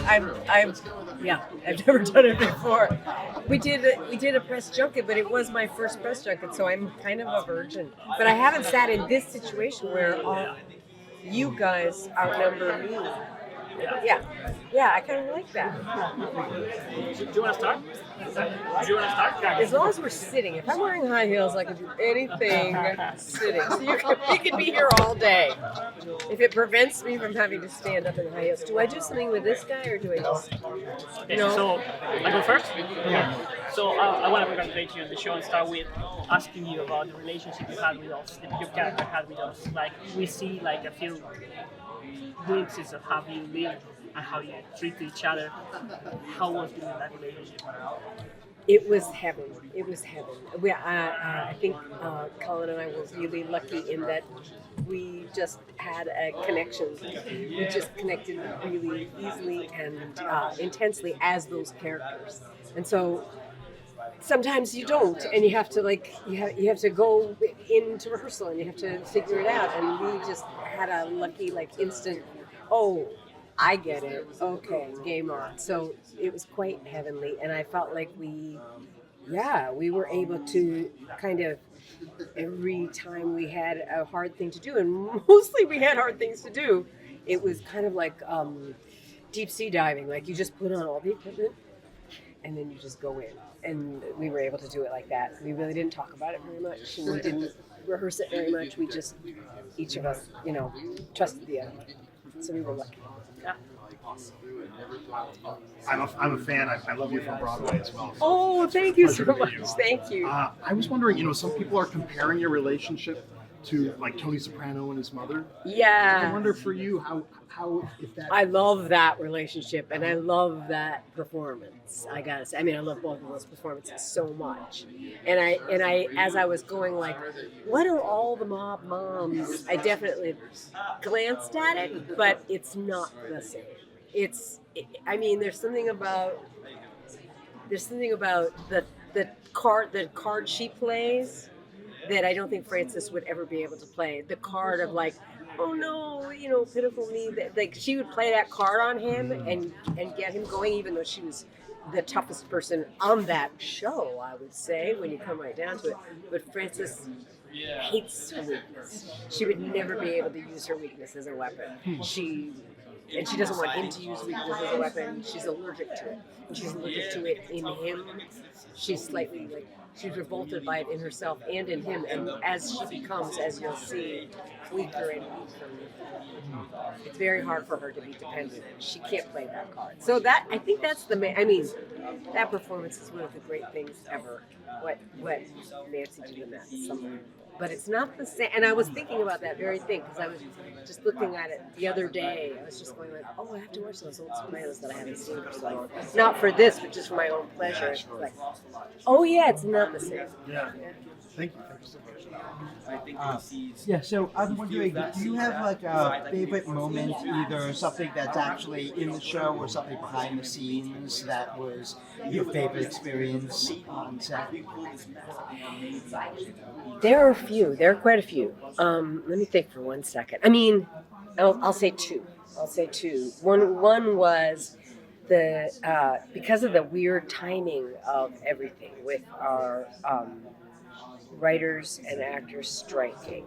I've never done it before. We did a press junket, but it was my first press junket, so I'm kind of a virgin. But I haven't sat in this situation where you guys outnumber me. Yeah, I kind of like that. Do you want to start? As long as we're sitting. If I'm wearing high heels, I can do anything sitting. So you can be here all day. If it prevents me from having to stand up in high heels, do I do something with this guy or do I just? Okay, so I go first. Yeah. So I want to congratulate you on the show and start with asking you about the relationship you had with us, that your character had with us. Like we see like a few glimpses of how you live and how you treat each other. How was that relationship? It was heaven. It was heaven. I think Colin and I were really lucky in that we just had a connection. We just connected really easily and intensely as those characters. And so sometimes you don't, and you have to you have to go into rehearsal and you have to figure it out. And we just had a lucky instant. Oh, I get it. Okay, game on. So it was quite heavenly, and I felt like we were able to kind of every time we had a hard thing to do, and mostly we had hard things to do. It was kind of like deep sea diving. Like you just put on all the equipment, and then you just go in. And we were able to do it like that. We really didn't talk about it very much, and we didn't rehearse it very much. We just, each of us, trusted the other. So we were lucky. Yeah. I'm a fan. I love you from Broadway as well. Oh, thank you so much. Thank you. I was wondering, some people are comparing your relationship to like Tony Soprano and his mother. Yeah. I wonder for you how if that. I love that relationship and I love that performance. I gotta say, I love both of those performances so much. And I, as I was going what are all the mob moms? I definitely glanced at it, but it's not the same. There's something about the card she plays that I don't think Francis would ever be able to play. The card of oh no, pitiful me. She would play that card on him and get him going, even though she was the toughest person on that show, I would say, when you come right down to it. But Francis hates her weakness. She would never be able to use her weakness as a weapon. She doesn't want him to use weakness as a weapon. She's allergic to it. And she's allergic to it in him. She's slightly she's revolted by it in herself and in him. And as she becomes, as you'll see, weaker and weaker, it's very hard for her to be dependent. She can't play that card. So I think that's the main. That performance is one of the great things ever. What Nancy did in that summer. But it's not the same. And I was thinking about that very thing because I was just looking at it the other day. I was just going I have to watch those old Sopranos that I haven't seen for so long. Not for this, but just for my own pleasure. It's it's not the same. Yeah. Thank you. So I'm wondering, do you have a favorite moment, either something that's actually in the show or something behind the scenes that was your favorite experience on set? There are a few. There are quite a few. Let me think for 1 second. I'll say two. One was because of the weird timing of everything with our writers and actors striking.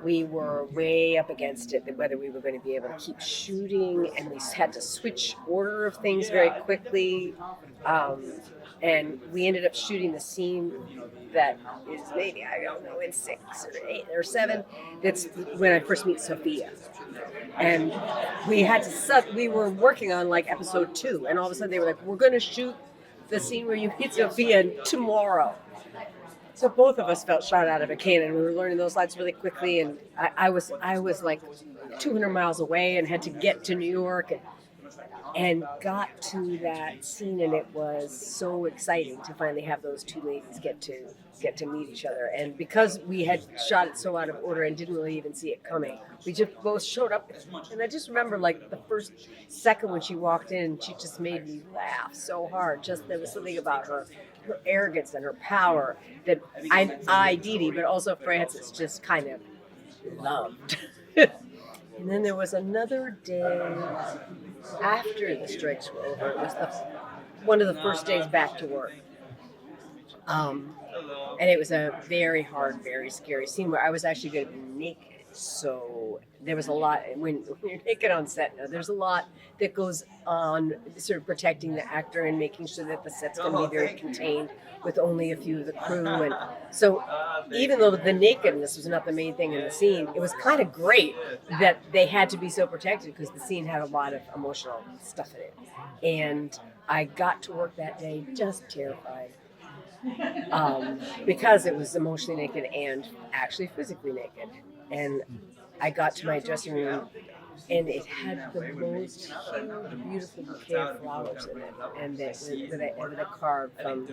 We were way up against it, whether we were going to be able to keep shooting, and we had to switch order of things very quickly. And we ended up shooting the scene that is maybe, I don't know, in 6 or 8 or 7. That's when I first meet Sophia. And we were working on episode 2, and all of a sudden they were we're going to shoot the scene where you meet Sophia tomorrow. So both of us felt shot out of a cannon. We were learning those lines really quickly, and I was 200 miles away and had to get to New York and got to that scene, and it was so exciting to finally have those two ladies get to meet each other. And because we had shot it so out of order and didn't really even see it coming, we just both showed up. And I just remember the first second when she walked in, she just made me laugh so hard. Just there was something about her arrogance and her power that I Dee Dee, but also Francis just kind of loved. And then there was another day after the strikes were over, it was one of the first days back to work. And it was a very hard, very scary scene where I was actually going to be naked. So there was a lot, when you're naked on set, there's a lot that goes on sort of protecting the actor and making sure that the set's going to be very contained with only a few of the crew. And so even though the nakedness was not the main thing in the scene, it was kind of great that they had to be so protected because the scene had a lot of emotional stuff in it. And I got to work that day just terrified. Because it was emotionally naked and actually physically naked. And I got to my dressing room and it had the most huge, beautiful bouquet of flowers in it. And with a card from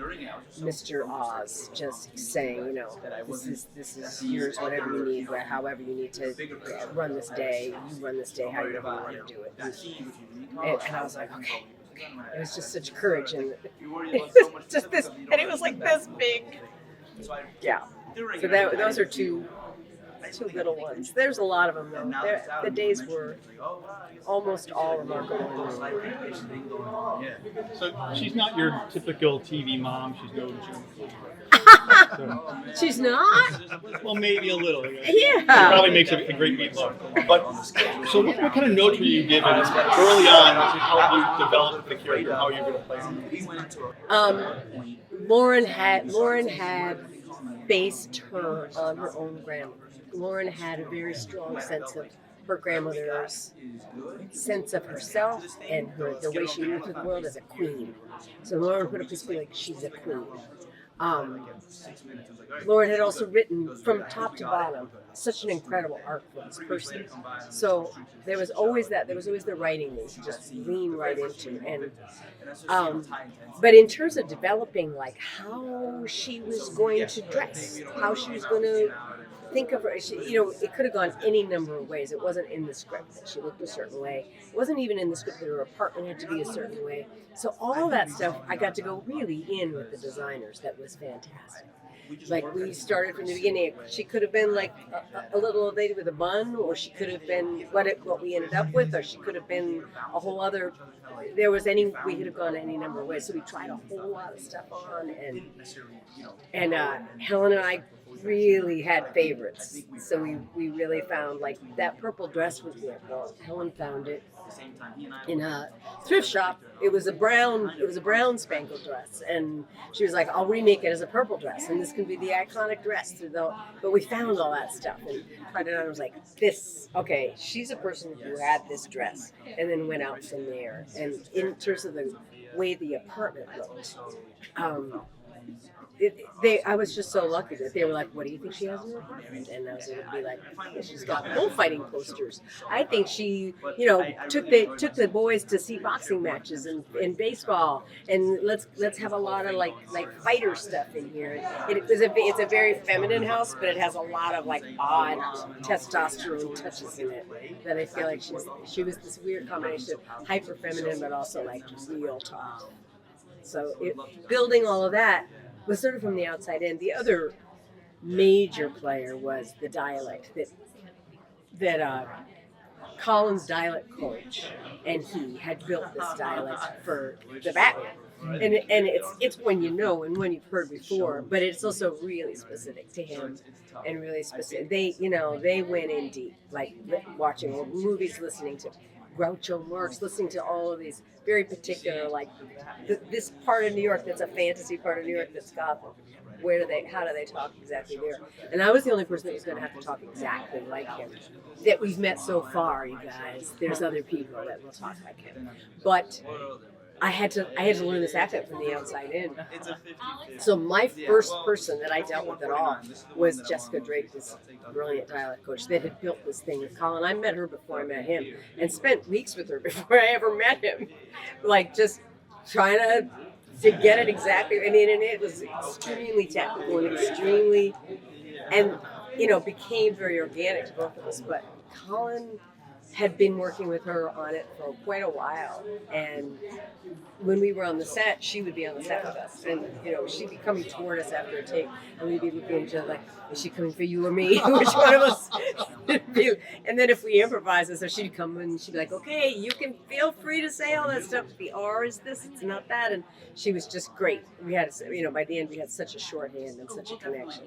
Mr. Oz just saying, you know, this is yours, whatever you need, however you need to run this day, you run this day however you want to do it. And I was like, okay. It was just such courage, and it was just this, and it was like this big. Yeah. So those are two little ones. There's a lot of them though. The days were almost all remarkable. So she's not your typical TV mom. She's no so, She's not? well, maybe a little. Yeah. She probably makes a great meatloaf. But so, what kind of notes were you given early on to help you develop the character, how you're going to play it? Lauren had based her on her own grandmother. Lauren had a very strong sense of her grandmother's sense of herself and the way she moved through the world as a queen. So Lauren put up this feeling like she's a queen. Lauren had also written from top to bottom such an incredible arc for this person. So there was always that. There was always the writing that you just lean right into. And but in terms of developing like how she was going to dress, how she was going to think of her, it could have gone any number of ways. It wasn't in the script that she looked a certain way. It wasn't even in the script that her apartment had to be a certain way. So all that stuff, I got to go really in with the designers. That was fantastic. Like we started from the beginning. She could have been like a little old lady with a bun, or she could have been what we ended up with, or she could have been a whole other. We could have gone any number of ways. So we tried a whole lot of stuff on, and Helen and I really had favorites. So we really found like that purple dress was beautiful. Helen found it in a thrift shop. It was a brown spangled dress, and she was like, I'll remake it as a purple dress, and this can be the iconic dress. But we found all that stuff and tried it on. I was like, okay, she's a person who had this dress, and then went out from there. And in terms of the way the apartment looked, I was just so lucky that they were like, what do you think she has in her apartment? And I was able to be like, she's got bullfighting posters. I think she, took the boys to see boxing matches and baseball, and let's have a lot of like fighter stuff in here. It's a very feminine house, but it has a lot of like odd testosterone touches in it that I feel like she was this weird combination of hyper feminine but also like real tough. So building all of that was sort of from the outside in. The other major player was the dialect that Colin's dialect coach, and he had built this dialect for the Batman. And it's when you know and when you've heard before, but it's also really specific to him and really specific. They went in deep, like watching old movies, listening to Groucho Marx, listening to all of these very particular, like this part of New York that's a fantasy part of New York that's Gotham. How do they talk exactly there? And I was the only person that was going to have to talk exactly like him that we've met so far, you guys. There's other people that will talk like him. But I had to learn this accent from the outside in. So my first person that I dealt with at all was Jessica Drake, this brilliant dialect coach that had built this thing with Colin. I met her before I met him and spent weeks with her before I ever met him. Like just trying to get it exactly. And it was extremely technical and became very organic to both of us. But Colin had been working with her on it for quite a while, and when we were on the set, she would be on the set with us, and she'd be coming toward us after a take, and we'd be looking at each other like, is she coming for you or me? Which one of us? And then if we improvise, so she'd come and she'd be like, okay, you can feel free to say all that stuff. The R is this, it's not that, and she was just great. We had, by the end, we had such a shorthand and such a connection.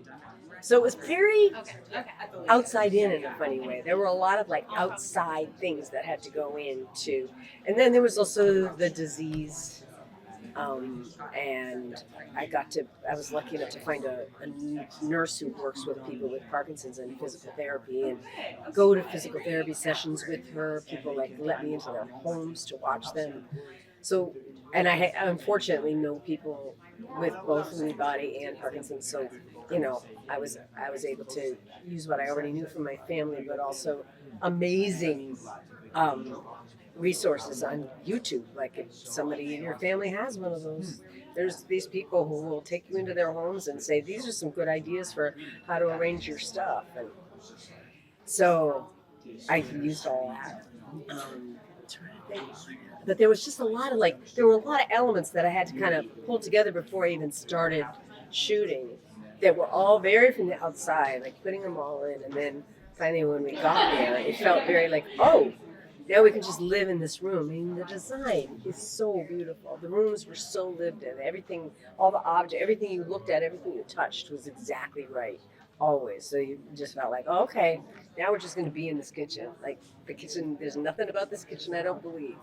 So it was very outside in a funny way. There were a lot of like outside things that had to go into, and then there was also the disease, and I was lucky enough to find a nurse who works with people with Parkinson's and physical therapy, and go to physical therapy sessions with her. People like let me into their homes to watch them. So, and I unfortunately know people with both Lewy body and Parkinson's. So, I was able to use what I already knew from my family, but also amazing resources on YouTube. Like if somebody in your family has one of those, there's these people who will take you into their homes and say, these are some good ideas for how to arrange your stuff. And so I used all that. But there was just a lot of there were a lot of elements that I had to kind of pull together before I even started shooting that were all very from the outside, like putting them all in. And then finally when we got there, it felt very like, oh, now we can just live in this room. I mean, the design is so beautiful. The rooms were so lived in. Everything, all the objects, everything you looked at, everything you touched was exactly right, always. So you just felt like, oh, okay, now we're just going to be in this kitchen. Like the kitchen, there's nothing about this kitchen I don't believe.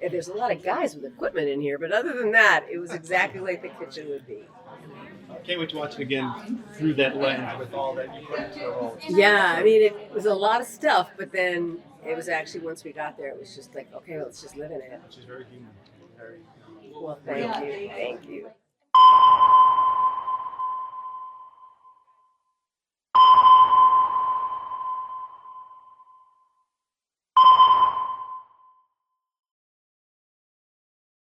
And there's a lot of guys with equipment in here, but other than that, it was exactly like the kitchen would be. Can't wait to watch it again through that lens with all that you put into the role. Yeah, I mean, it was a lot of stuff, but then it was actually, once we got there, it was just like, okay, let's just live in it. Which is very human. Very Well, thank you.